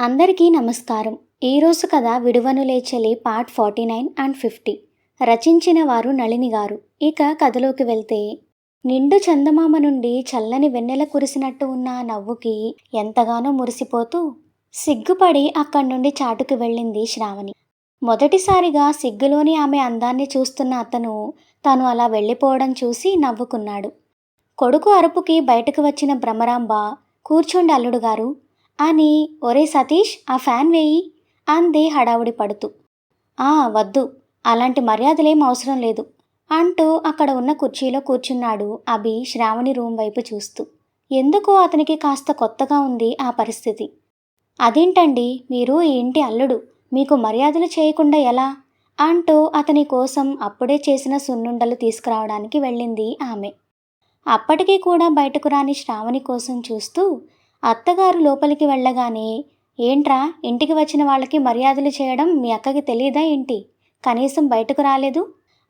అందరికీ నమస్కారం. ఈరోజు కథ విడువనులే చెలి పార్ట్ 49 అండ్ 50. రచించిన వారు నళిని గారు. ఇక కథలోకి వెళ్తే, నిండు చందమామ నుండి చల్లని వెన్నెల కురిసినట్టు ఉన్న ఆ నవ్వుకి ఎంతగానో మురిసిపోతూ సిగ్గుపడి అక్కడి నుండి చాటుకు వెళ్ళింది శ్రావణి. మొదటిసారిగా సిగ్గులోని ఆమె అందాన్ని చూస్తున్న అతను తను అలా వెళ్ళిపోవడం చూసి నవ్వుకున్నాడు. కొడుకు అరుపుకి బయటకు వచ్చిన భ్రమరాంబ, కూర్చోండి అల్లుడు గారు అని, ఒరే సతీష్ ఆ ఫ్యాన్ వేయి అంది హడావుడి పడుతూ. వద్దు, అలాంటి మర్యాదలేం అవసరం లేదు అంటూ అక్కడ ఉన్న కుర్చీలో కూర్చున్నాడు అభి శ్రావణి రూమ్ వైపు చూస్తూ. ఎందుకో అతనికి కాస్త కొత్తగా ఉంది ఆ పరిస్థితి. అదేంటండి, మీరు ఈ ఇంటి అల్లుడు, మీకు మర్యాదలు చేయకుండా ఎలా అంటూ అతని కోసం అప్పుడే చేసిన సున్నుండలు తీసుకురావడానికి వెళ్ళింది ఆమె. అప్పటికీ కూడా బయటకు రాని శ్రావణి కోసం చూస్తూ అత్తగారు లోపలికి వెళ్ళగానే, ఏంట్రా ఇంటికి వచ్చిన వాళ్ళకి మర్యాదలు చేయడం మీ అక్కకి తెలీదా ఏంటి, కనీసం బయటకు రాలేదు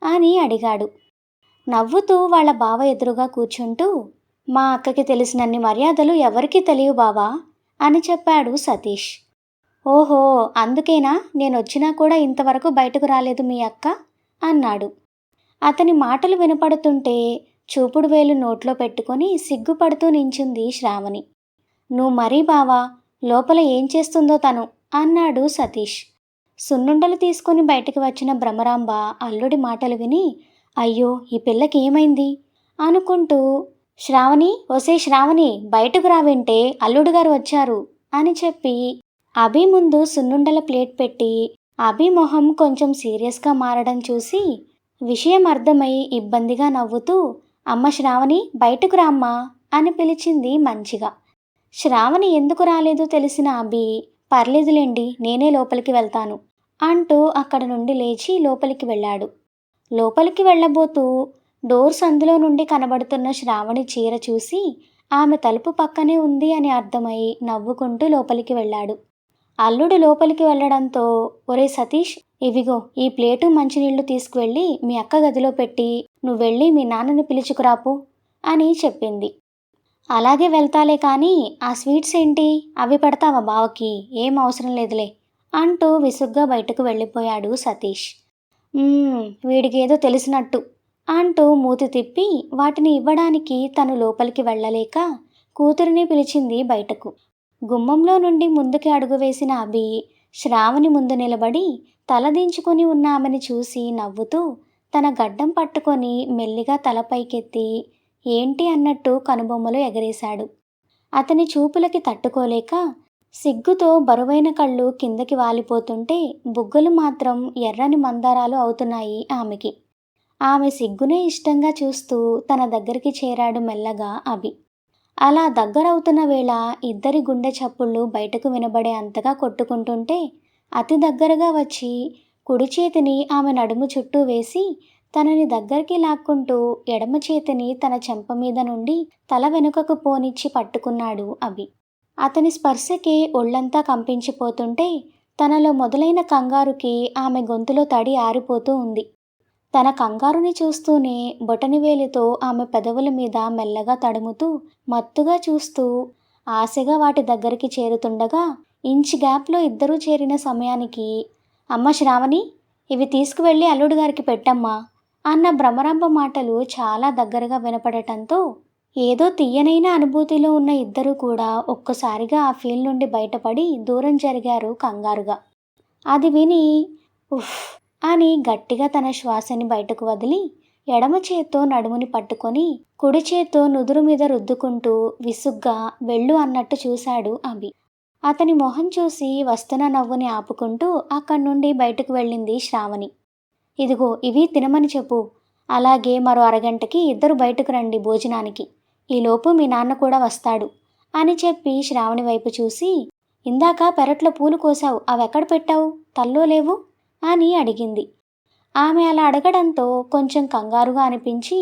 అని అడిగాడు. నవ్వుతూ వాళ్ళ బావ ఎదురుగా కూర్చుంటూ, మా అక్కకి తెలిసినన్ని మర్యాదలు ఎవరికీ తెలియవు బావా అని చెప్పాడు సతీష్. ఓహో, అందుకేనా నేనొచ్చినా కూడా ఇంతవరకు బయటకు రాలేదు మీ అక్క అన్నాడు. అతని మాటలు వినపడుతుంటే చూపుడు వేలు నోట్లో పెట్టుకొని సిగ్గుపడుతూ నించుంది శ్రావణి. నువ్వు మరీ బావా, లోపల ఏం చేస్తుందో తను అన్నాడు సతీష్. సున్నుండలు తీసుకొని బయటికి వచ్చిన భ్రమరాంబ అల్లుడి మాటలు విని, అయ్యో ఈ పిల్లకి ఏమైంది అనుకుంటూ, శ్రావణి, ఒసే శ్రావణి బయటకు రావింటే అల్లుడు గారు వచ్చారు అని చెప్పి అభి ముందు సున్నుండల ప్లేట్ పెట్టి, అభి మొహం కొంచెం సీరియస్గా మారడం చూసి విషయం అర్థమై ఇబ్బందిగా నవ్వుతూ, అమ్మ శ్రావణి బయటకు రామ్మా అని పిలిచింది మంచిగా. శ్రావణి ఎందుకు రాలేదో తెలిసిన అభి, పర్లేదులేండి నేనే లోపలికి వెళ్తాను అంటూ అక్కడ నుండి లేచి లోపలికి వెళ్ళాడు. లోపలికి వెళ్ళబోతూ డోర్ సందులో నుండి కనబడుతున్న శ్రావణి చీర చూసి ఆమె తలుపు పక్కనే ఉంది అని అర్థమై నవ్వుకుంటూ లోపలికి వెళ్ళాడు. అల్లుడు లోపలికి వెళ్ళడంతో, ఒరే సతీష్, ఇవిగో ఈ ప్లేటు మంచినీళ్లు తీసుకువెళ్ళి మీ అక్క గదిలో పెట్టి నువ్వెళ్ళి మీ నాన్నని పిలుచుకురాపు అని చెప్పింది. అలాగే వెళ్తాలే కానీ ఆ స్వీట్స్ ఏంటి, అవి పెడతావా బావకి, ఏం అవసరం లేదులే అంటూ విసుగ్గా బయటకు వెళ్ళిపోయాడు సతీష్. వీడికేదో తెలిసినట్టు అంటూ మూతి తిప్పి వాటిని ఇవ్వడానికి తను లోపలికి వెళ్ళలేక కూతురిని పిలిచింది బయటకు. గుమ్మంలో నుండి ముందుకి అడుగు వేసిన అభి శ్రావణి ముందు నిలబడి తలదించుకొని ఉన్న ఆమెని చూసి నవ్వుతూ తన గడ్డం పట్టుకొని మెల్లిగా తల పైకెత్తి ఏంటి అన్నట్టు కనుబొమ్మలు ఎగరేశాడు. అతని చూపులకి తట్టుకోలేక సిగ్గుతో బరువైన కళ్ళు కిందకి వాలిపోతుంటే బుగ్గలు మాత్రం ఎర్రని మందారాలు అవుతున్నాయి ఆమెకి. ఆమె సిగ్గునే ఇష్టంగా చూస్తూ తన దగ్గరికి చేరాడు మెల్లగా అభి. అలా దగ్గరవుతున్న వేళ ఇద్దరి గుండె చప్పుళ్ళు బయటకు వినబడే అంతగా కొట్టుకుంటుంటే అతి దగ్గరగా వచ్చి కుడి చేతిని ఆమె నడుము చుట్టూ వేసి తనని దగ్గరికి లాక్కుంటూ ఎడమ చేతిని తన చెంప మీద నుండి తల వెనుకకు పోనిచ్చి పట్టుకున్నాడు అభి. అతని స్పర్శకి ఒళ్ళంతా కంపించిపోతుంటే తనలో మొదలైన కంగారుకి ఆమె గొంతులో తడి ఆరిపోతూ ఉంది. తన కంగారుని చూస్తూనే బొటనివేలితో ఆమె పెదవుల మీద మెల్లగా తడుముతూ మత్తుగా చూస్తూ ఆశగా వాటి దగ్గరికి చేరుతుండగా ఇంచ్ గ్యాప్లో ఇద్దరూ చేరిన సమయానికి, అమ్మ శ్రావణి, ఇవి తీసుకువెళ్ళి అల్లుడు గారికి పెట్టమ్మా అన్న భ్రమరాంబ మాటలు చాలా దగ్గరగా వినపడటంతో ఏదో తీయనైన అనుభూతిలో ఉన్న ఇద్దరూ కూడా ఒక్కసారిగా ఆ ఫీల్ నుండి బయటపడి దూరం జరిగారు కంగారుగా. అది విని ఉఫ్ అని గట్టిగా తన శ్వాసని బయటకు వదిలి ఎడమ చేత్తో నడుముని పట్టుకొని కుడి చేత్తో నుదురు మీద రుద్దుకుంటూ విసుగ్గా వెళ్ళు అన్నట్టు చూశాడు అభి. అతని మొహం చూసి వస్తున్న నవ్వుని ఆపుకుంటూ అక్కడి నుండి బయటకు వెళ్ళింది శ్రావణి. ఇదిగో ఇవి తినమని చెప్పు, అలాగే మరో అరగంటకి ఇద్దరు బయటకు రండి భోజనానికి, ఈలోపు మీ నాన్న కూడా వస్తాడు అని చెప్పి శ్రావణి వైపు చూసి, ఇందాక పెరట్లో పూలు కోసావు, అవెక్కడ పెట్టావు, తల్లో లేవు అని అడిగింది. ఆమె అలా అడగడంతో కొంచెం కంగారుగా అనిపించి,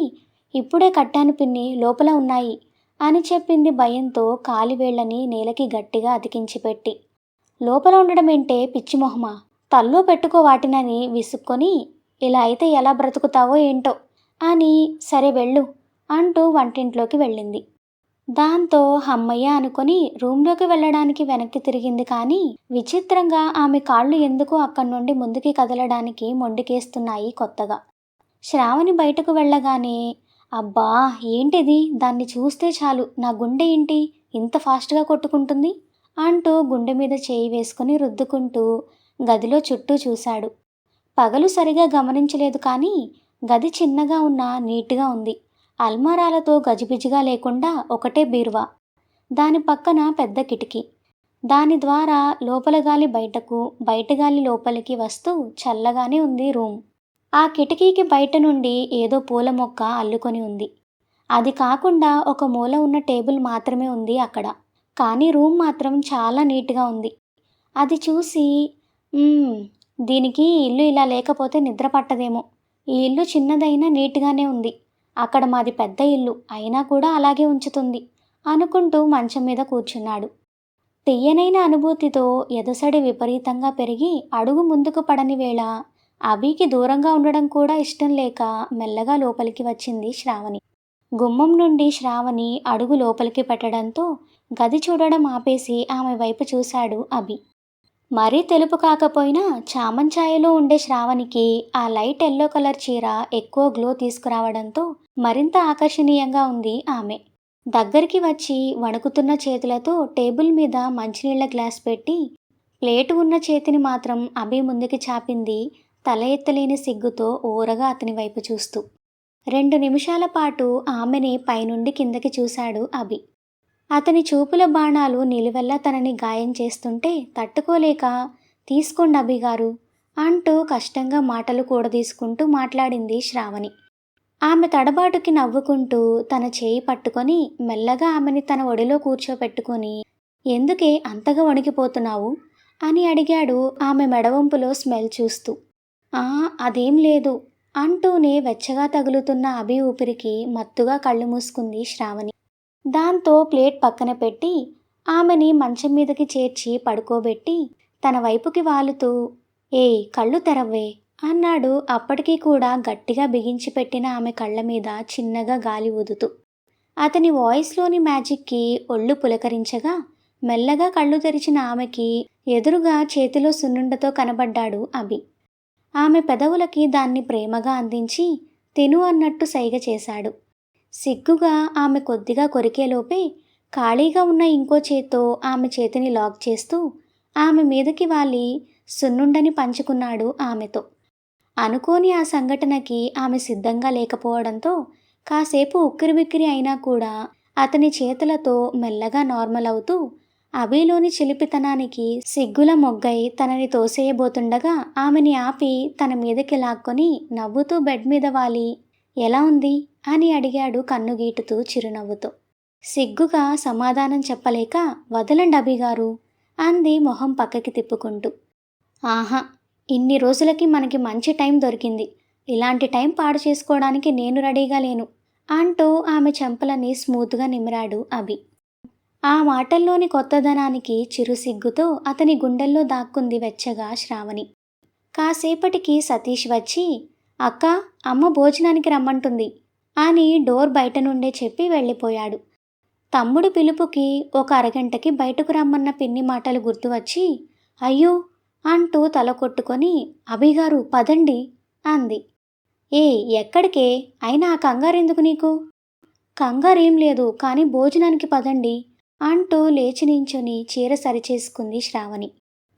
ఇప్పుడే కట్టాను పిన్ని, లోపల ఉన్నాయి అని చెప్పింది భయంతో కాలివేళ్లని నేలకి గట్టిగా అతికించిపెట్టి. లోపల ఉండడమేంటే పిచ్చిమొహమా, తల్లో పెట్టుకో వాటినని విసుక్కొని, ఇలా అయితే ఎలా బ్రతుకుతావో ఏంటో అని, సరే వెళ్ళు అంటూ వంటింట్లోకి వెళ్ళింది. దాంతో హమ్మయ్య అనుకొని రూంలోకి వెళ్ళడానికి వెనక్కి తిరిగింది, కానీ విచిత్రంగా ఆమె కాళ్ళు ఎందుకో అక్కడి నుండి ముందుకి కదలడానికి మొండికేస్తున్నాయి కొత్తగా. శ్రావణి బయటకు వెళ్ళగానే, అబ్బా! ఏంటిది? దాన్ని చూస్తే చాలు నా గుండె ఏంటి ఇంత ఫాస్ట్‌గా కొట్టుకుంటుంది? అంటూ గుండె మీద చేయి వేసుకొని రుద్దుకుంటూ గదిలో చుట్టూ చూశాడు. పగలు సరిగా గమనించలేదు, కానీ గది చిన్నగా ఉన్నా నీట్‌గా ఉంది. అల్మారాలతో గజిబిజిగా లేకుండా ఒకటే బీరువా. దాని పక్కన పెద్ద కిటికీ. దాని ద్వారా లోపల గాలి బయటకు, బయట గాలి లోపలికి వస్తూ చల్లగానే ఉంది రూమ్. ఆ కిటికీకి బయట నుండి ఏదో పూల మొక్క అల్లుకొని ఉంది. అది కాకుండా ఒక మూల ఉన్న టేబుల్ మాత్రమే ఉంది అక్కడ. కానీ రూమ్ మాత్రం చాలా నీట్‌గా ఉంది. అది చూసి, హ్మ్. దీనికి ఈ ఇల్లు ఇలా లేకపోతే నిద్ర పట్టదేమో. ఈ ఇల్లు చిన్నదైనా నీట్‌గానే ఉంది. అక్కడ మాది పెద్ద ఇల్లు. అయినా కూడా అలాగే ఉంచుతుంది అనుకుంటూ మంచం మీద కూర్చున్నాడు. తియ్యనైన అనుభూతితో ఎదసడి విపరీతంగా పెరిగి అడుగు ముందుకు పడని వేళ అభికి దూరంగా ఉండడం కూడా ఇష్టం లేక మెల్లగా లోపలికి వచ్చింది శ్రావణి. గుమ్మం నుండి శ్రావణి అడుగు లోపలికి పెట్టడంతో గది చూడడం ఆపేసి ఆమె వైపు చూశాడు అభి. మరీ తెలుపు కాకపోయినా చామంచాయలో ఉండే శ్రావణికి ఆ లైట్ ఎల్లో కలర్ చీర ఎక్కువ గ్లో తీసుకురావడంతో మరింత ఆకర్షణీయంగా ఉంది ఆమె. దగ్గరికి వచ్చి వణుకుతున్న చేతులతో టేబుల్ మీద మంచినీళ్ల గ్లాస్ పెట్టి ప్లేటు ఉన్న చేతిని మాత్రం అభి ముందుకి చాపింది, తల ఎత్తలేని సిగ్గుతో ఓరగా అతని వైపు చూస్తూ. 2 నిమిషాల పాటు ఆమెని పైనుండి కిందకి చూశాడు అభి. అతని చూపుల బాణాలు నిలువెల్లా తనని గాయం చేస్తుంటే తట్టుకోలేక, తీసుకోండి అభిగారు అంటూ కష్టంగా మాటలు కూడదీసుకుంటూ మాట్లాడింది శ్రావణి. ఆమె తడబాటుకి నవ్వుకుంటూ తన చేయి పట్టుకొని మెల్లగా ఆమెని తన ఒడిలో కూర్చోపెట్టుకొని, ఎందుకే అంతగా వణికిపోతున్నావు అని అడిగాడు ఆమె మెడవంపులో స్మెల్ చూస్తూ. ఆ, అదేం లేదు అంటూనే వెచ్చగా తగులుతున్న అభి ఊపిరికి మత్తుగా కళ్ళు మూసుకుంది శ్రావణి. దాంతో ప్లేట్ పక్కన పెట్టి ఆమెని మంచం మీదకి చేర్చి పడుకోబెట్టి తన వైపుకి వాలుతూ, ఏయ్ కళ్ళు తెరవ్వే అన్నాడు అప్పటికీ కూడా గట్టిగా బిగించి పెట్టిన ఆమె కళ్ళ మీద చిన్నగా గాలి ఊదుతూ. అతని వాయిస్లోని మ్యాజిక్కి ఒళ్ళు పులకరించగా మెల్లగా కళ్ళు తెరిచిన ఆమెకి ఎదురుగా చేతిలో సున్నుండతో కనబడ్డాడు అభి. ఆమె పెదవులకి దాన్ని ప్రేమగా అందించి తిను అన్నట్టు సైగ చేశాడు. సిగ్గుగా ఆమె కొద్దిగా కొరికేలోపే ఖాళీగా ఉన్న ఇంకో చేత్తో ఆమె చేతిని లాక్ చేస్తూ ఆమె మీదకి వాలి సున్నుండని పంచుకున్నాడు ఆమెతో. అనుకోని ఆ సంఘటనకి ఆమె సిద్ధంగా లేకపోవడంతో కాసేపు ఉక్కిరిబిక్కిరి అయినా కూడా అతని చేతులతో మెల్లగా నార్మల్ అవుతూ అభిలోని చిలిపితనానికి సిగ్గుల మొగ్గై తనని తోసేయబోతుండగా ఆమెని ఆపి తన మీదకి లాక్కొని నవ్వుతూ బెడ్ మీద వాలి, ఎలా ఉంది అని అడిగాడు కన్నుగీటుతూ చిరునవ్వుతో. సిగ్గుగా సమాధానం చెప్పలేక, వదలండి అభిగారు అంది మొహం పక్కకి తిప్పుకుంటూ. ఆహా, ఇన్ని రోజులకి మనకి మంచి టైం దొరికింది. ఇలాంటి టైం పాడు చేసుకోవడానికి నేను రెడీగా లేను అంటూ ఆమె చెంపలని స్మూత్గా నిమిరాడు అభి. ఆ మాటల్లోని కొత్తదనానికి చిరు సిగ్గుతో అతని గుండెల్లో దాక్కుంది వెచ్చగా శ్రావణి. కాసేపటికి సతీష్ వచ్చి, అక్క, అమ్మ భోజనానికి రమ్మంటుంది అని డోర్ బయట నుండే చెప్పి వెళ్ళిపోయాడు. తమ్ముడు పిలుపుకి ఒక అరగంటకి బయటకు రమ్మన్న పిన్ని మాటలు గుర్తువచ్చి, అయ్యో అంటూ తల కొట్టుకొని, అభిగారు పదండి అంది. ఏ ఎక్కడికే? అయినా ఆ కంగారెందుకు నీకు? కంగారేం లేదు, కానీ భోజనానికి పదండి అంటూ లేచి నించొని చీర సరిచేసుకుంది శ్రావణి.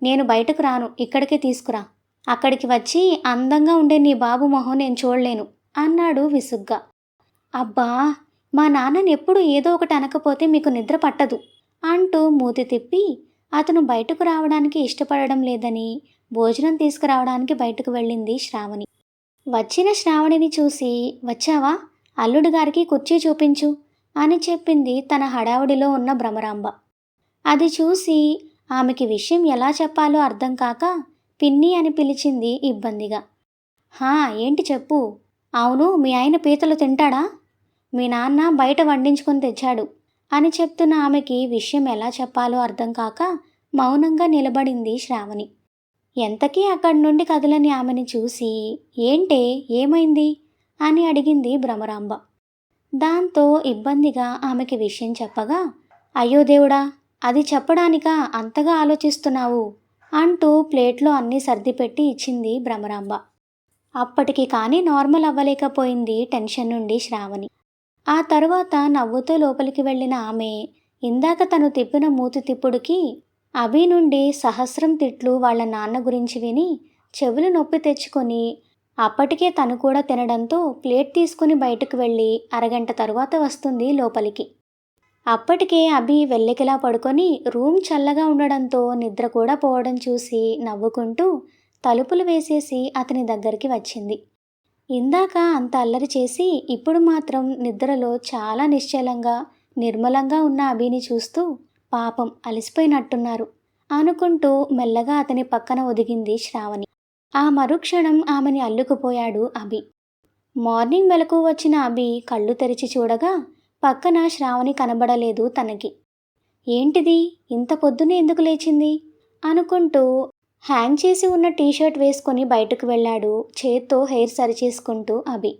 నేను బయటకు రాను, ఇక్కడికే తీసుకురా. అక్కడికి వచ్చి అందంగా ఉండే నీ బాబు మొహం నేను చూడలేను అన్నాడు విసుగ్గా. అబ్బా, మా నాన్నని ఎప్పుడు ఏదో ఒకటి అనకపోతే మీకు నిద్ర పట్టదు అంటూ మూతి తిప్పి అతను బయటకు రావడానికి ఇష్టపడడం లేదని భోజనం తీసుకురావడానికి బయటకు వెళ్ళింది శ్రావణి. వచ్చిన శ్రావణిని చూసి, వచ్చావా, అల్లుడు గారికి కుర్చీ చూపించు అని చెప్పింది తన హడావుడిలో ఉన్న భ్రమరాంబ. అది చూసి ఆమెకి విషయం ఎలా చెప్పాలో అర్థం కాక పిన్ని అని పిలిచింది ఇబ్బందిగా. హా, ఏంటి చెప్పు. అవును, మీ ఆయన పీతలు తింటాడా? మీ నాన్న బయట వండించుకొని తెచ్చాడు అని చెప్తున్న ఆమెకి విషయం ఎలా చెప్పాలో అర్థం కాక మౌనంగా నిలబడింది శ్రావణి. ఎంతకీ అక్కడి నుండి కదలని ఆమెని చూసి, ఏంటే, ఏమైంది అని అడిగింది భ్రమరాంబ. దాంతో ఇబ్బందిగా ఆమెకి విషయం చెప్పగా, అయ్యో దేవుడా, అది చెప్పడానికా అంతగా ఆలోచిస్తున్నావు అంటూ ప్లేట్లో అన్నీ సర్దిపెట్టి ఇచ్చింది భ్రమరాంబ. అప్పటికి కానీ నార్మల్ అవ్వలేకపోయింది టెన్షన్ నుండి శ్రావణి. ఆ తరువాత నవ్వుతూ లోపలికి వెళ్ళిన ఆమె ఇందాక తను తిప్పిన మూతి తిప్పుడుకి అభి నుండి సహస్రం తిట్లు వాళ్ళ నాన్న గురించి విని చెవులు నొప్పి తెచ్చుకొని అప్పటికే తను కూడా తినడంతో ప్లేట్ తీసుకుని బయటకు వెళ్ళి అరగంట తరువాత వస్తుంది లోపలికి. అప్పటికే అభి వెల్లకిలా పడుకొని రూమ్ చల్లగా ఉండడంతో నిద్ర కూడా పోవడం చూసి నవ్వుకుంటూ తలుపులు వేసేసి అతని దగ్గరికి వచ్చింది. ఇందాక అంత అల్లరి చేసి ఇప్పుడు మాత్రం నిద్రలో చాలా నిశ్చలంగా నిర్మలంగా ఉన్న అభిని చూస్తూ పాపం అలసిపోయినట్టున్నారు అనుకుంటూ మెల్లగా అతని పక్కన ఒదిగింది శ్రావణి. ఆ మరుక్షణం ఆమెని అల్లుకుపోయాడు అభి. మార్నింగ్ మెలకు వచ్చిన అభి కళ్ళు తెరిచి చూడగా పక్కన శ్రావణి కనబడలేదు తనకి. ఏంటిది, ఇంత పొద్దునే ఎందుకు లేచింది అనుకుంటూ హ్యాంగ్ చేసి ఉన్న టీషర్ట్ వేసుకొని బయటకు వెళ్ళాడు చేత్తో హెయిర్ సరిచేసుకుంటూ అభి.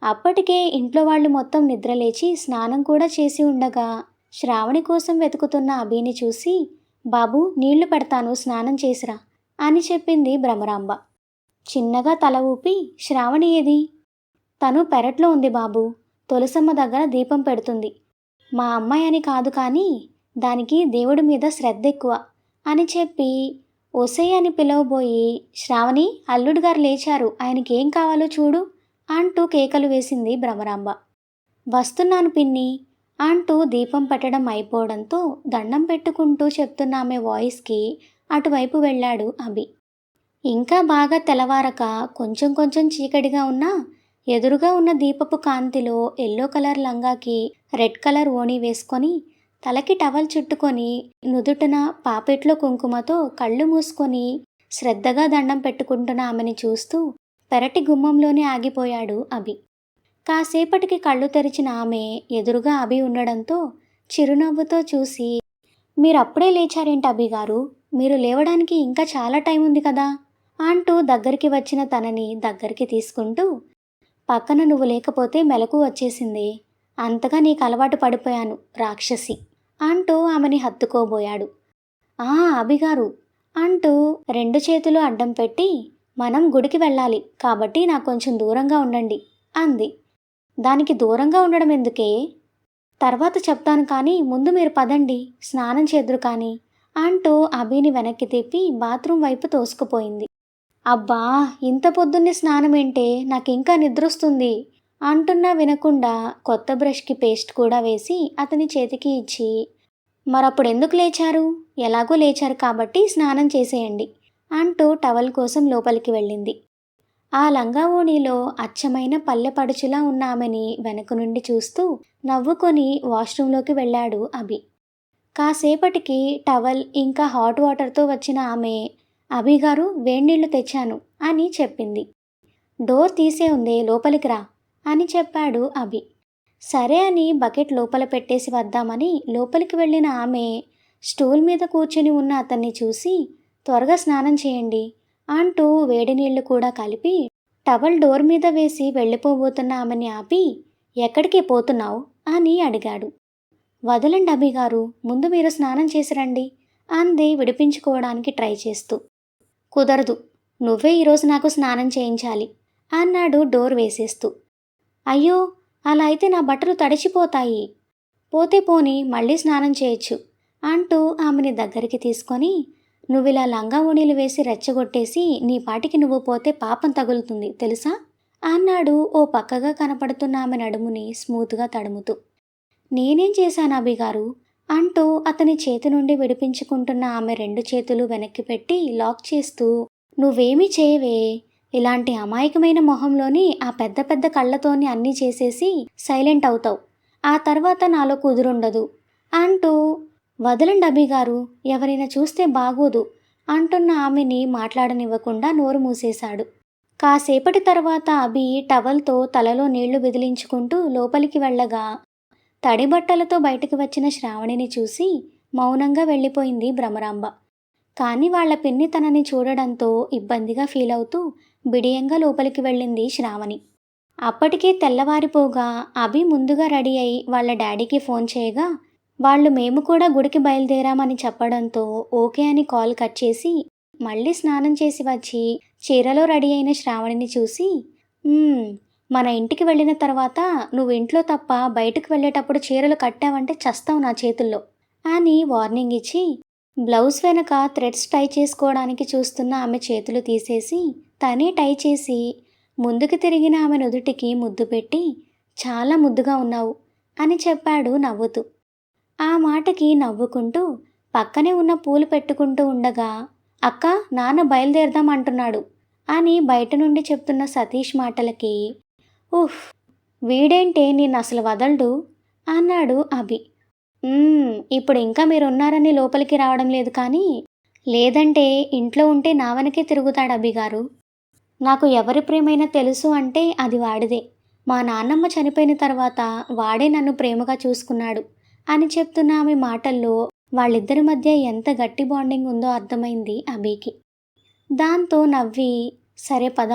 అప్పటికే ఇంట్లో వాళ్ళు మొత్తం నిద్రలేచి స్నానం కూడా చేసి ఉండగా శ్రావణి కోసం వెతుకుతున్న అభిని చూసి, బాబు నీళ్లు పెడతాను స్నానం చేసిరా అని చెప్పింది భ్రమరాంబ. చిన్నగా తల ఊపి, శ్రావణి ఏది? తను పెరట్లో ఉంది బాబు, తులసమ్మ దగ్గర దీపం పెడుతుంది. మా అమ్మాయి అని కాదు కానీ దానికి దేవుడి మీద శ్రద్ధ ఎక్కువ అని చెప్పి ఒసే అని పిలవబోయి, శ్రావణి అల్లుడు గారు లేచారు, ఆయనకేం కావాలో చూడు అంటూ కేకలు వేసింది భ్రమరాంబ. వస్తున్నాను పిన్ని అంటూ దీపం పెట్టడం అయిపోవడంతో దండం పెట్టుకుంటూ చెప్తున్న ఆమె వాయిస్కి అటువైపు వెళ్ళాడు అభి. ఇంకా బాగా తెల్లవారక కొంచెం కొంచెం చీకటిగా ఉన్నా ఎదురుగా ఉన్న దీపపు కాంతిలో ఎల్లో కలర్ లంగాకి రెడ్ కలర్ ఓణి వేసుకొని తలకి టవల్ చుట్టుకొని నుదుటిన పాపెట్లో కుంకుమతో కళ్ళు మూసుకొని శ్రద్ధగా దండం పెట్టుకుంటున్న ఆమెని చూస్తూ పెరటి గుమ్మంలోనే ఆగిపోయాడు అభి. కాసేపటికి కళ్ళు తెరిచిన ఆమె ఎదురుగా అభి ఉండడంతో చిరునవ్వుతో చూసి, మీరప్పుడే లేచారేంటి అభి గారు, మీరు లేవడానికి ఇంకా చాలా టైం ఉంది కదా అంటూ దగ్గరికి వచ్చిన తనని దగ్గరికి తీసుకుంటూ, పక్కన నువ్వు లేకపోతే మెలకు వచ్చేసింది, అంతగా నీకు అలవాటు పడిపోయాను రాక్షసి అంటూ ఆమెని హత్తుకోబోయాడు. అభిగారు అంటూ రెండు చేతులు అడ్డం పెట్టి, మనం గుడికి వెళ్ళాలి కాబట్టి నాకు కొంచెం దూరంగా ఉండండి అంది. దానికి దూరంగా ఉండడం ఎందుకే, తర్వాత చెప్తాను కానీ ముందు మీరు పదండి స్నానం చేద్దురు కానీ అంటూ అభిని వెనక్కి తిప్పి బాత్రూమ్ వైపు తోసుకుపోయింది. అబ్బా, ఇంత పొద్దున్నే స్నానం ఏంటే, నాకు ఇంకా నిద్రొస్తుంది అంటున్నా వినకుండా కొత్త బ్రష్కి పేస్ట్ కూడా వేసి అతని చేతికి ఇచ్చి, మరప్పుడు ఎందుకు లేచారు, ఎలాగో లేచారు కాబట్టి స్నానం చేసేయండి అంటూ టవల్ కోసం లోపలికి వెళ్ళింది. ఆ లంగా ఓణిలో అచ్చమైన పల్లె పడుచులా ఉన్న ఆమెని వెనక నుండి చూస్తూ నవ్వుకొని వాష్రూంలోకి వెళ్ళాడు అభి. కాసేపటికి టవల్ ఇంకా హాట్ వాటర్తో వచ్చిన ఆమె, అభిగారు వేడినీళ్లు తెచ్చాను అని చెప్పింది. డోర్ తీసే ఉందే, లోపలికి రా అని చెప్పాడు అభి. సరే అని బకెట్ లోపల పెట్టేసి వద్దామని లోపలికి వెళ్ళిన ఆమె స్టూల్ మీద కూర్చుని ఉన్న అతన్ని చూసి, త్వరగా స్నానం చేయండి అంటూ వేడి నీళ్లు కూడా కలిపి టవల్ డోర్ మీద వేసి వెళ్ళిపోబోతున్న ఆమెని ఆపి, ఎక్కడికి పోతున్నావు అని అడిగాడు. వదలండి అభిగారు, ముందు మీరు స్నానం చేసి రండి అంది విడిపించుకోవడానికి ట్రై చేస్తూ. కుదరదు, నువ్వే ఈరోజు నాకు స్నానం చేయించాలి అన్నాడు డోర్ వేసేస్తూ. అయ్యో, అలా అయితే నా బట్టలు తడిచిపోతాయి, పోతే పోని మళ్ళీ స్నానం చేయొచ్చు అంటూ ఆమెని దగ్గరికి తీసుకొని, నువ్విలా లంగా ఓణీలు వేసి రెచ్చగొట్టేసి నీ పాటికి నువ్వు పోతే పాపం తగులుతుంది తెలుసా అన్నాడు ఓ పక్కగా కనపడుతున్న ఆమె నడుముని స్మూత్గా తడుముతూ. నేనేం చేశాను అభిగారు అంటూ అతని చేతి నుండి విడిపించుకుంటున్న ఆమె రెండు చేతులు వెనక్కి పెట్టి లాక్ చేస్తూ, నువ్వేమీ చేయవే, ఇలాంటి అమాయకమైన మొహంలోని ఆ పెద్ద పెద్ద కళ్ళతోని అన్నీ చేసేసి సైలెంట్ అవుతావు, ఆ తర్వాత నాలో కుదురుండదు అంటూ, వదలండి అభిగారు, ఎవరైనా చూస్తే బాగోదు అంటున్న ఆమెని మాట్లాడనివ్వకుండా నోరు మూసేశాడు. కాసేపటి తర్వాత అభి టవల్తో తలలో నీళ్లు విదిలించుకుంటూ లోపలికి వెళ్ళగా తడి బట్టలతో బయటకు వచ్చిన శ్రావణిని చూసి మౌనంగా వెళ్ళిపోయింది భ్రమరాంబ. కానీ వాళ్ల పిన్ని తనని చూడడంతో ఇబ్బందిగా ఫీల్ అవుతూ బిడియంగా లోపలికి వెళ్ళింది శ్రావణి. అప్పటికే తెల్లవారిపోగా అభి ముందుగా రెడీ అయి వాళ్ళ డాడీకి ఫోన్ చేయగా వాళ్ళు మేము కూడా గుడికి బయలుదేరామని చెప్పడంతో ఓకే అని కాల్ కట్ చేసి మళ్ళీ స్నానం చేసి వచ్చి చీరలో రెడీ అయిన శ్రావణిని చూసి "మ్మ్, మన ఇంటికి వెళ్ళిన తర్వాత నువ్వు ఇంట్లో తప్ప బయటకు వెళ్ళేటప్పుడు చీరలు కట్టావంటే చస్తావు నా చేతుల్లో" అని వార్నింగ్ ఇచ్చి బ్లౌజ్ వెనక థ్రెడ్స్ టై చేసుకోవడానికి చూస్తున్న ఆమె చేతులు తీసేసి తనే టై చేసి ముందుకు తిరిగిన ఆమె నుదుటికి ముద్దు పెట్టి "చాలా ముద్దుగా ఉన్నావు" అని చెప్పాడు నవ్వుతూ. ఆ మాటకి నవ్వుకుంటూ పక్కనే ఉన్న పూలు పెట్టుకుంటూ ఉండగా "అక్క, నాన్న బయలుదేరదాం అంటున్నాడు" అని బయట నుండి చెప్తున్న సతీష్ మాటలకి "ఉఫ్, వీడేంటే నిన్ను అసలు వదలడు" అన్నాడు అభి. ఇప్పుడు ఇంకా మీరున్నారని లోపలికి రావడం లేదు కానీ, లేదంటే ఇంట్లో ఉంటే నా వెనకే తిరుగుతాడు అభిగారు. నాకు ఎవరి ప్రేమైనా తెలుసు అంటే అది వాడిదే. మా నాన్నమ్మ చనిపోయిన తర్వాత వాడే నన్ను ప్రేమగా చూసుకున్నాడు" అని చెప్తున్న ఆమె మాటల్లో వాళ్ళిద్దరి మధ్య ఎంత గట్టి బాండింగ్ ఉందో అర్థమైంది అభికి. దాంతో నవ్వి "సరే పద"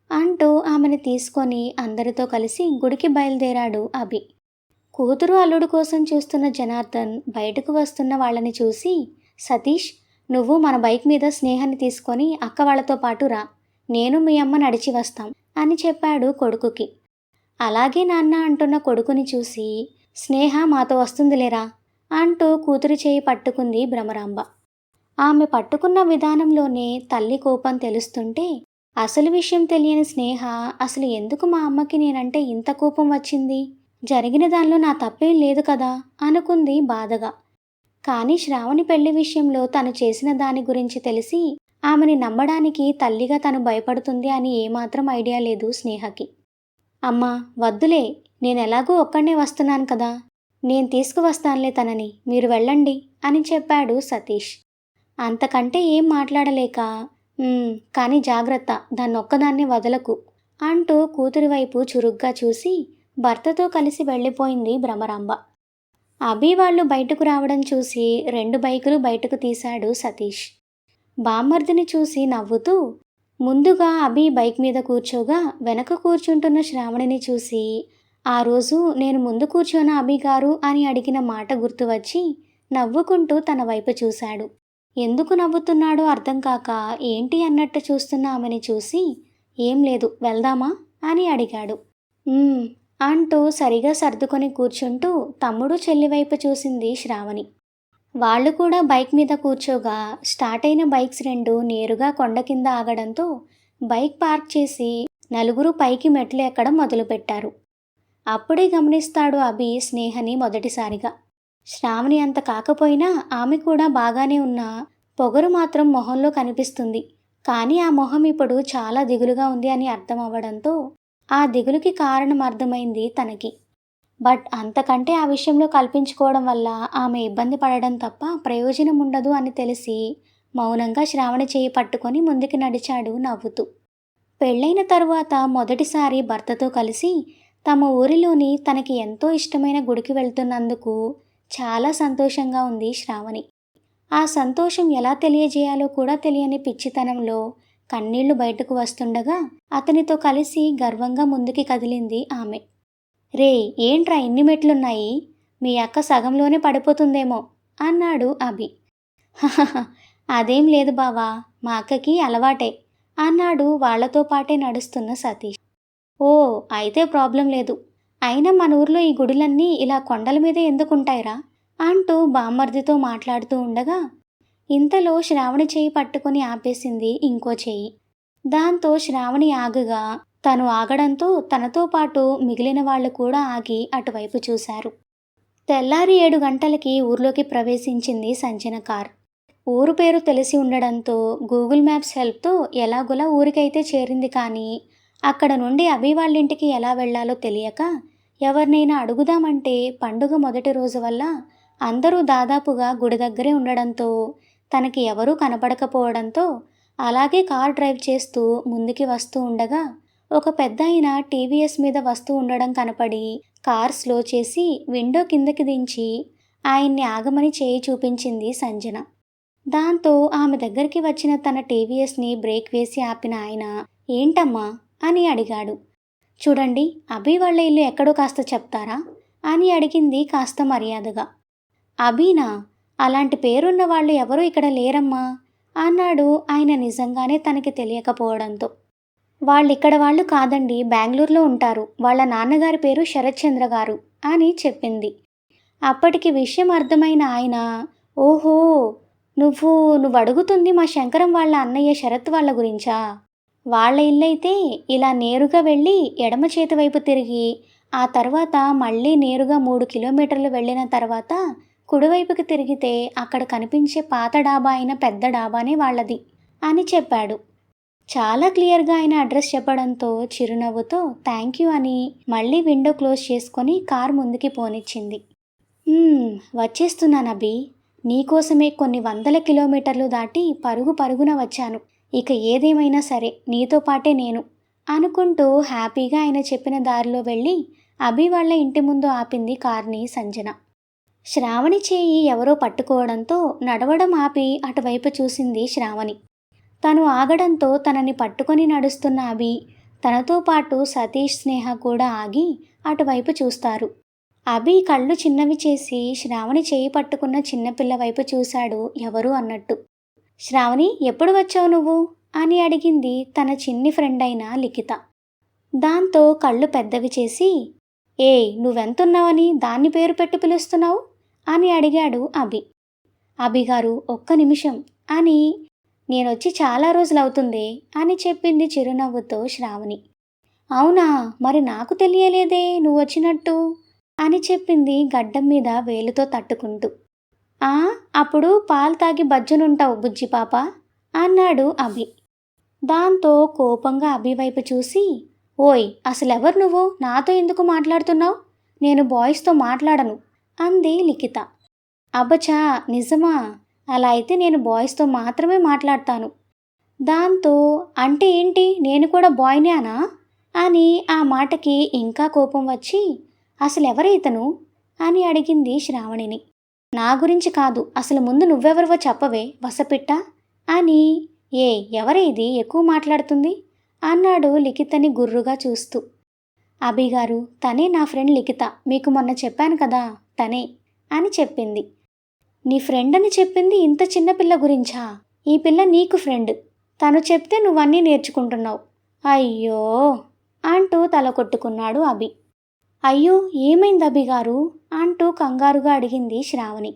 అంటూ ఆమెను తీసుకొని అందరితో కలిసి గుడికి బయలుదేరాడు అభి. కూతురు అల్లుడు కోసం చూస్తున్న జనార్దన్ బయటకు వస్తున్న వాళ్ళని చూసి "సతీష్, నువ్వు మన బైక్ మీద స్నేహాన్ని తీసుకొని అక్క వాళ్ళతో పాటు రా, నేను మీ అమ్మ నడిచి వస్తాం" అని చెప్పాడు కొడుకుకి. "అలాగే నాన్న" అంటున్న కొడుకుని చూసి "స్నేహ మాతో వస్తుందిలేరా" అంటూ కూతురు చేయి పట్టుకుంది భ్రమరాంబ. ఆమె పట్టుకున్న విధానంలోనే తల్లి కోపం తెలుస్తుంటే అసలు విషయం తెలియని స్నేహ అసలు ఎందుకు మా అమ్మకి నేనంటే ఇంత కోపం వచ్చింది, జరిగిన దానిలో నా తప్పేం లేదు కదా అనుకుంది బాధగా. కానీ శ్రావణి పెళ్లి విషయంలో తను చేసిన దాని గురించి తెలిసి ఆమెని నమ్మడానికి తల్లిగా తను భయపడుతుంది అని ఏమాత్రం ఐడియా లేదు స్నేహకి. "అమ్మా వద్దులే, నేనెలాగూ ఒక్కడే వస్తున్నాను కదా, నేను తీసుకువస్తానులే తనని, మీరు వెళ్ళండి" అని చెప్పాడు సతీష్. అంతకంటే ఏం మాట్లాడలేక "కానీ జాగ్రత్త, దాన్నొక్కదాన్ని వదలకు" అంటూ కూతురి వైపు చురుగ్గా చూసి భర్తతో కలిసి వెళ్ళిపోయింది భ్రమరాంబ. అభి వాళ్ళు బయటకు రావడం చూసి 2 బైకులు బయటకు తీశాడు సతీష్. బామ్మర్దిని చూసి నవ్వుతూ ముందుగా అభి బైక్ మీద కూర్చోగా వెనక కూర్చుంటున్న శ్రావణిని చూసి "ఆ రోజు నేను ముందు కూర్చోనా అభిగారు" అని అడిగిన మాట గుర్తు వచ్చి నవ్వుకుంటూ తన వైపు చూశాడు. ఎందుకు నవ్వుతున్నాడో అర్థం కాక ఏంటి అన్నట్టు చూస్తున్న ఆమెని చూసి "ఏం లేదు, వెళ్దామా" అని అడిగాడు. అంటూ సరిగా సర్దుకొని కూర్చుంటూ తమ్ముడు చెల్లి వైపు చూసింది శ్రావణి. వాళ్ళు కూడా బైక్ మీద కూర్చోగా స్టార్ట్ అయిన బైక్స్ 2 నేరుగా కొండ కింద ఆగడంతో బైక్ పార్క్ చేసి నలుగురు పైకి మెట్లు ఎక్కడం మొదలుపెట్టారు. అప్పుడే గమనిస్తాడు అభి స్నేహని మొదటిసారిగా. శ్రావణి అంత కాకపోయినా ఆమె కూడా బాగానే ఉన్నా పొగరు మాత్రం మొహంలో కనిపిస్తుంది. కానీ ఆ మొహం ఇప్పుడు చాలా దిగులుగా ఉంది అని అర్థం అవ్వడంతో ఆ దిగులుకి కారణం అర్థమైంది తనకి. బట్ అంతకంటే ఆ విషయంలో కల్పించుకోవడం వల్ల ఆమె ఇబ్బంది పడడం తప్ప ప్రయోజనం ఉండదు అని తెలిసి మౌనంగా శ్రావణి చేయి పట్టుకొని ముందుకు నడిచాడు నవ్వుతూ. పెళ్ళైన తరువాత మొదటిసారి భర్తతో కలిసి తమ ఊరిలోని తనకి ఎంతో ఇష్టమైన గుడికి వెళ్తున్నందుకు చాలా సంతోషంగా ఉంది శ్రావణి. ఆ సంతోషం ఎలా తెలియజేయాలో కూడా తెలియని పిచ్చితనంలో కన్నీళ్లు బయటకు వస్తుండగా అతనితో కలిసి గర్వంగా ముందుకి కదిలింది ఆమె. "రేయ్, ఏంట్రా ఇన్ని మెట్లున్నాయి, మీ అక్క సగంలోనే పడిపోతుందేమో" అన్నాడు అభి. "హహహ, అదేం లేదు బావా, మా అక్కకి అలవాటే" అన్నాడు వాళ్లతో పాటే నడుస్తున్న సతీష్. "ఓ, అయితే ప్రాబ్లం లేదు. అయినా మన ఊర్లో ఈ గుడులన్నీ ఇలా కొండల మీదే ఎందుకుంటాయిరా" అంటూ బామ్మర్దితో మాట్లాడుతూ ఉండగా ఇంతలో శ్రావణి చేయి పట్టుకొని ఆపేసింది ఇంకో చెయ్యి. దాంతో శ్రావణి ఆగగా తను ఆగడంతో తనతో పాటు మిగిలిన వాళ్ళు కూడా ఆగి అటువైపు చూశారు. తెల్లారి 7 గంటలకి ఊర్లోకి ప్రవేశించింది సంజన కార్. ఊరు పేరు తెలిసి ఉండడంతో గూగుల్ మ్యాప్స్ హెల్ప్తో ఎలాగోలా ఊరికైతే చేరింది. కానీ అక్కడ నుండి అభి వాళ్ళింటికి ఎలా వెళ్లాలో తెలియక ఎవరినైనా అడుగుదామంటే పండుగ మొదటి రోజు వల్ల అందరూ దాదాపుగా గుడి దగ్గరే ఉండడంతో తనకి ఎవరూ కనపడకపోవడంతో అలాగే కార్ డ్రైవ్ చేస్తూ ముందుకి వస్తూ ఉండగా ఒక పెద్దాయన టీవీఎస్ మీద వస్తూ ఉండడం కనపడి కార్ స్లో చేసి విండో కిందకి దించి ఆయన్ని ఆగమని చేయి చూపించింది సంజన. దాంతో ఆమె దగ్గరికి వచ్చిన తన టీవీఎస్ని బ్రేక్ వేసి ఆపిన ఆయన "ఏంటమ్మా" అని అడిగాడు. చూడండి, అభి వాళ్ళ ఇల్లు ఎక్కడో కాస్త చెప్తారా అని అడిగింది కాస్త మర్యాదగా. అభినా? అలాంటి పేరున్న వాళ్ళు ఎవరూ ఇక్కడ లేరమ్మా అన్నాడు ఆయన నిజంగానే తనకి తెలియకపోవడంతో. వాళ్ళిక్కడ వాళ్ళు కాదండి, బెంగళూరులో ఉంటారు. వాళ్ళ నాన్నగారి పేరు శరత్చంద్ర గారు అని చెప్పింది. అప్పటికి విషయం అర్థమైన ఆయన, ఓహో, నువ్వు నువ్వు అడుగుతుంది మా శంకరం వాళ్ళ అన్నయ్య శరత్ వాళ్ళ గురించా? వాళ్ళ ఇల్లైతే ఇలా నేరుగా వెళ్ళి ఎడమ చేతి వైపు తిరిగి ఆ తర్వాత మళ్ళీ నేరుగా 3 కిలోమీటర్లు వెళ్ళిన తర్వాత కుడివైపుకి తిరిగితే అక్కడ కనిపించే పాత డాబా అయిన పెద్ద డాబానే వాళ్ళది అని చెప్పాడు. చాలా క్లియర్గా ఆయన అడ్రస్ చెప్పడంతో చిరునవ్వుతో థ్యాంక్ యూ అని మళ్ళీ విండో క్లోజ్ చేసుకొని కారు ముందుకి పోనిచ్చింది. వచ్చేస్తున్నాను అభి. నీకోసమే కొన్ని 100 కిలోమీటర్లు దాటి పరుగు పరుగున వచ్చాను. ఇక ఏదేమైనా సరే నీతో పాటే నేను అనుకుంటూ హ్యాపీగా ఆయన చెప్పిన దారిలో వెళ్ళి అభి వాళ్ళ ఇంటి ముందు ఆపింది కార్ని సంజన. శ్రావణి చేయి ఎవరో పట్టుకోవడంతో నడవడం ఆపి అటువైపు చూసింది శ్రావణి. తను ఆగడంతో తనని పట్టుకొని నడుస్తున్న అభి, తనతో పాటు సతీష్, స్నేహ కూడా ఆగి అటువైపు చూస్తారు. అభి కళ్ళు చిన్నవి చేసి శ్రావణి చేయి పట్టుకున్న చిన్నపిల్ల వైపు చూశాడు ఎవరు అన్నట్టు. శ్రావణి, ఎప్పుడు వచ్చావు నువ్వు అని అడిగింది తన చిన్ని ఫ్రెండ్ అయిన లిఖిత. దాంతో కళ్ళు పెద్దవి చేసి, ఏయ్, నువ్వెంతున్నావని దాన్ని పేరు పెట్టి పిలుస్తున్నావు అని అడిగాడు అభి. అభిగారు, ఒక్క నిమిషం అని. నేనొచ్చి చాలా రోజులవుతుంది అని చెప్పింది చిరునవ్వుతో శ్రావణి. అవునా, మరి నాకు తెలియలేదే నువ్వు వచ్చినట్టు అని చెప్పింది గడ్డం మీద వేలుతో తట్టుకుంటూ. అప్పుడు పాలు తాగి బజ్జునుంటావు బుజ్జిపాప అన్నాడు అభి. దాంతో కోపంగా అభి వైపు చూసి, ఓయ్, అసలెవరు నువ్వు? నాతో ఎందుకు మాట్లాడుతున్నావు? నేను బాయ్స్తో మాట్లాడను అంది లిఖిత. అబ్బచా, నిజమా? అలా అయితే నేను బాయ్స్తో మాత్రమే మాట్లాడతాను. దాంతో అంటే ఏంటి, నేను కూడా బాయ్నే అనా అని ఆ మాటకి ఇంకా కోపం వచ్చి, అసలెవరు ఇతను అని అడిగింది శ్రావణిని. నా గురించి కాదు, అసలు ముందు నువ్వెవరివో చెప్పవే వసపిట్ట అని. ఎవరే ఇది ఎక్కువ మాట్లాడుతుంది అన్నాడు లిఖితని గుర్రుగా చూస్తూ. అభిగారు, తనే నా ఫ్రెండ్ లిఖిత, మీకు మొన్న చెప్పాను కదా, తనే అని చెప్పింది. నీ ఫ్రెండ్ అని చెప్పింది ఇంత చిన్నపిల్ల గురించా? ఈ పిల్ల నీకు ఫ్రెండ్, తను చెప్తే నువ్వన్నీ నేర్చుకుంటున్నావు. అయ్యో అంటూ తల కొట్టుకున్నాడు అభి. అయ్యో, ఏమైంది అభిగారు అంటూ కంగారుగా అడిగింది శ్రావణి.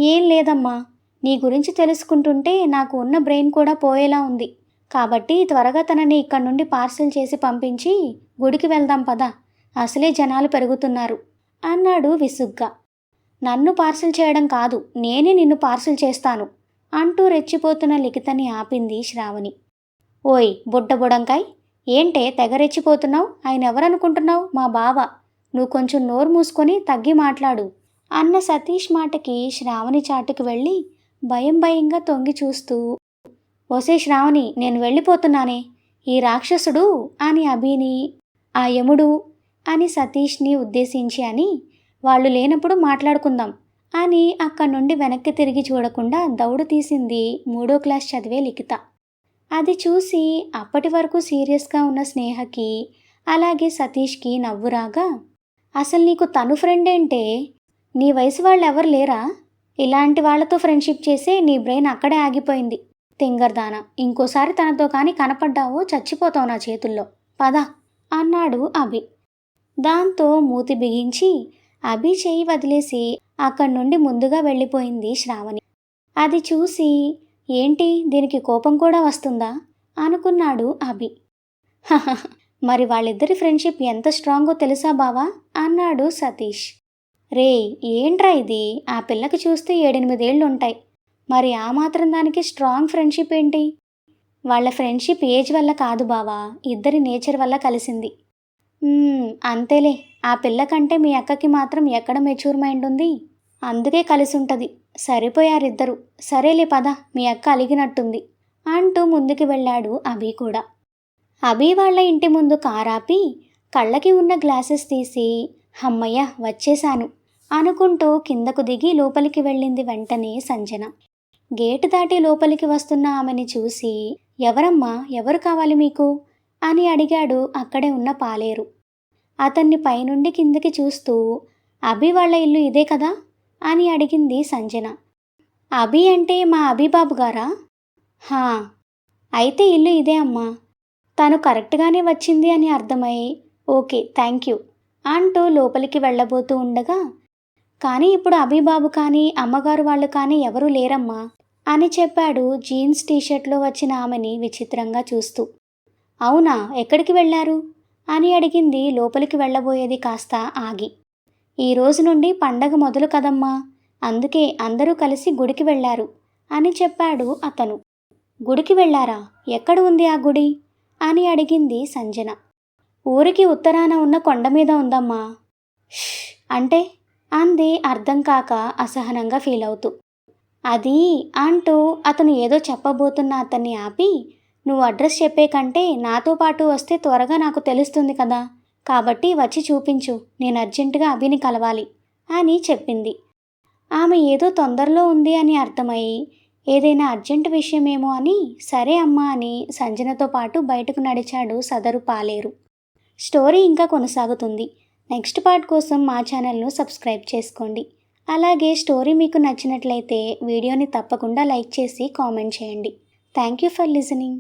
ఏం లేదమ్మా, నీ గురించి తెలుసుకుంటుంటే నాకు ఉన్న బ్రెయిన్ కూడా పోయేలా ఉంది. కాబట్టి త్వరగా తనని ఇక్కడి నుండి పార్సిల్ చేసి పంపించి గుడికి వెళ్దాం పదా, అసలే జనాలు పెరుగుతున్నారు అన్నాడు విసుగ్గా. నన్ను పార్సిల్ చేయడం కాదు, నేనే నిన్ను పార్సిల్ చేస్తాను అంటూ రెచ్చిపోతున్న లిఖితని ఆపింది శ్రావణి. ఓయ్ బుడ్డబుడంకాయ్, ఏంటే తెగ రెచ్చిపోతున్నావు? ఆయన ఎవరనుకుంటున్నావు? మా బావ. నువ్వు కొంచెం నోరు మూసుకొని తగ్గి మాట్లాడు అన్న సతీష్ మాటకి శ్రావణి చాటుకు వెళ్ళి భయంగా తొంగి చూస్తూ, ఓసే శ్రావణి, నేను వెళ్ళిపోతున్నానే. ఈ రాక్షసుడు అని అభిని, ఆ యముడు అని సతీష్ని ఉద్దేశించి అని, వాళ్ళు లేనప్పుడు మాట్లాడుకుందాం అని అక్కడి నుండి వెనక్కి తిరిగి చూడకుండా దౌడు తీసింది 3వ క్లాస్ చదివే లిఖిత. అది చూసి అప్పటి వరకు సీరియస్గా ఉన్న స్నేహకి అలాగే సతీష్కి నవ్వు రాగా, అసలు నీకు తను ఫ్రెండ్ ఏంటే? నీ వయసు వాళ్ళు ఎవరు లేరా? ఇలాంటి వాళ్ళతో ఫ్రెండ్షిప్ చేసే నీ బ్రెయిన్ అక్కడే ఆగిపోయింది తింగర్దానా. ఇంకోసారి తనతో కానీ కనపడ్డావో చచ్చిపోతావు నా చేతుల్లో, పద అన్నాడు అభి. దాంతో మూతి బిగించి అభి చేయి వదిలేసి అక్కడి నుండి ముందుగా వెళ్ళిపోయింది శ్రావణి. అది చూసి, ఏంటి దీనికి కోపం కూడా వస్తుందా అనుకున్నాడు అభి. మరి వాళ్ళిద్దరి ఫ్రెండ్షిప్ ఎంత స్ట్రాంగో తెలుసా బావా అన్నాడు సతీష్. రే, ఏంట్రా ఇది? ఆ పిల్లకి చూస్తే 7-8 ఏళ్ళు ఉంటాయి. మరి ఆ మాత్రం దానికి స్ట్రాంగ్ ఫ్రెండ్షిప్ ఏంటి? వాళ్ళ ఫ్రెండ్షిప్ ఏజ్ వల్ల కాదు బావా, ఇద్దరి నేచర్ వల్ల కలిసింది. అంతేలే, ఆ పిల్లకంటే మీ అక్కకి మాత్రం ఎక్కడ మెచ్యూర్ మైండ్ ఉంది, అందుకే కలిసి ఉంటుంది. సరిపోయారిద్దరు. సరేలే పద, మీ అక్క అలిగినట్టుంది అంటూ ముందుకు వెళ్ళాడు అభి కూడా. అభి వాళ్ళ ఇంటి ముందు కారాపి కళ్ళకి ఉన్న గ్లాసెస్ తీసి, హమ్మయ్య వచ్చేశాను అనుకుంటూ కిందకు దిగి లోపలికి వెళ్ళింది వెంటనే సంజన. గేటు దాటి లోపలికి వస్తున్న ఆమెని చూసి, ఎవరమ్మా, ఎవరు కావాలి మీకు అని అడిగాడు అక్కడే ఉన్న పాలేరు. అతన్ని పైనుండి కిందకి చూస్తూ, అభి వాళ్ళ ఇల్లు ఇదే కదా అని అడిగింది సంజన. అభి అంటే మా అభిబాబు గారా? హా, అయితే ఇల్లు ఇదే అమ్మా. తను కరెక్ట్గానే వచ్చింది అని అర్థమై, ఓకే థ్యాంక్ యూ అంటూ లోపలికి వెళ్ళబోతూ ఉండగా, కానీ ఇప్పుడు అభిబాబు కానీ అమ్మగారు వాళ్ళు కానీ ఎవరూ లేరమ్మా అని చెప్పాడు జీన్స్ టీషర్ట్లో వచ్చిన ఆమెని విచిత్రంగా చూస్తూ. అవునా, ఎక్కడికి వెళ్ళారు అని అడిగింది లోపలికి వెళ్ళబోయేది కాస్త ఆగి. ఈ రోజు నుండి పండగ మొదలు కదమ్మా, అందుకే అందరూ కలిసి గుడికి వెళ్ళారు అని చెప్పాడు అతను. గుడికి వెళ్ళారా? ఎక్కడ ఉంది ఆ గుడి అని అడిగింది సంజన. ఊరికి ఉత్తరాన ఉన్న కొండ మీద ఉందమ్మా. ష్ అంటే అంది అర్థం కాక అసహనంగా ఫీల్ అవుతూ. అది అంటూ అతను ఏదో చెప్పబోతున్న అతన్ని ఆపి, నువ్వు అడ్రస్ చెప్పే కంటే నాతో పాటు వస్తే త్వరగా నాకు తెలుస్తుంది కదా, కాబట్టి వచ్చి చూపించు, నేను అర్జెంటుగా అభిని కలవాలి అని చెప్పింది. ఆమె ఏదో తొందరలో ఉంది అని అర్థమయ్యి, ఏదైనా అర్జెంటు విషయమేమో అని సరే అమ్మా అని సంజనతో పాటు బయటకు నడిచాడు సదరు పాలేరు. స్టోరీ ఇంకా కొనసాగుతుంది. నెక్స్ట్ పార్ట్ కోసం మా ఛానల్ను సబ్స్క్రైబ్ చేసుకోండి. అలాగే స్టోరీ మీకు నచ్చినట్లయితే వీడియోని తప్పకుండా లైక్ చేసి కామెంట్ చేయండి. Thank you for listening.